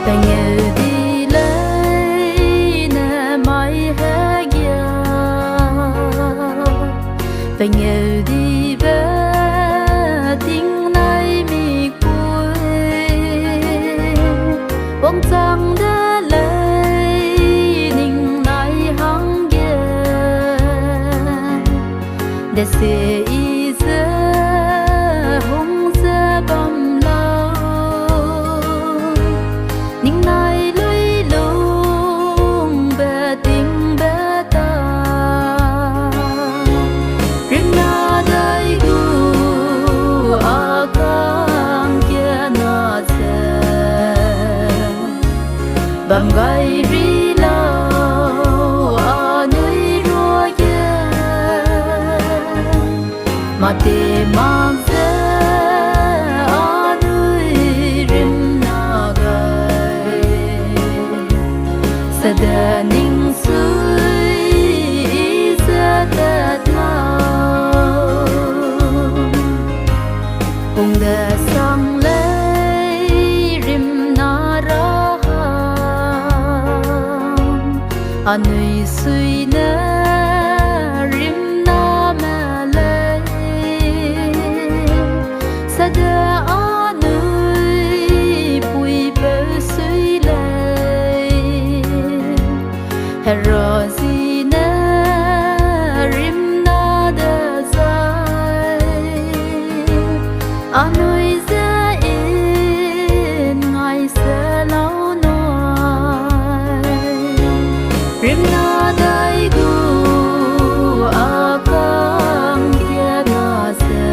tình yêu đi lấy nè mãi hết giờ tình yêu đi về tiếng nay mi quê bóng trăng đã lấy ninh nay hăng giờ để sẽ ý giờ hung giờ bầm lâu ninh nay lối lung bề tình bề ta riêng na đây gu a cang kia na se bầm gai ri lâu a nơi rùa kia mà te mang se a nơi rim na gai sa da ning suy sa da lao cùng đã sang lấy rim na ra anh nuôi suy nè rim na mà lấy sa da anh nuôi bụi bơ suy lấy hero gì nè rim na đã dài anh nuôi ra in ngày sẽ lâu nói rim na đây gu a cang kia na se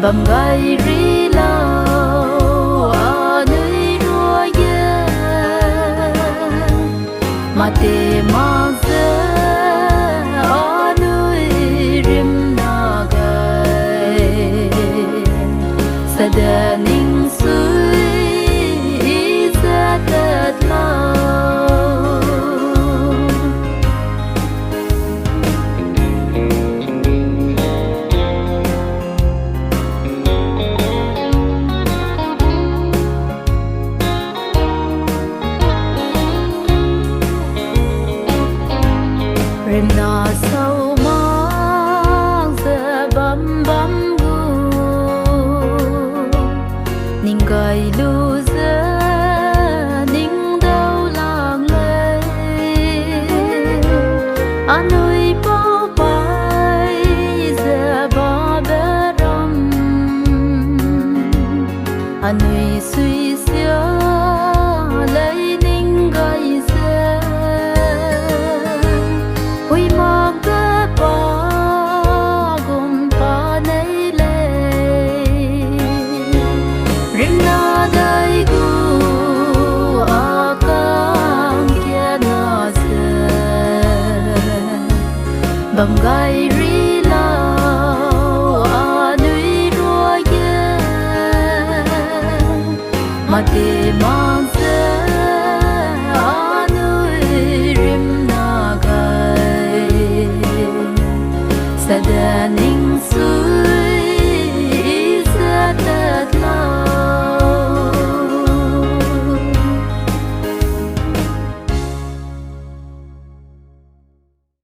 bầm gai ri lâu a nơi rùa ye mà te mang se a nơi rim na gai sa da ning suy sa da lao rim na sâu mang giờ bấm bấm gu ninh gai lu giờ ninh đâu làng lấy anh ơi bao bay giờ ba bé râm anh ơi suy xưa lấy ninh gai giờ huy mang cái ba gồm ba nấy lên rim na đây gu a cang kia na se bầm gai ri lâu a núi rùa ye mà te mang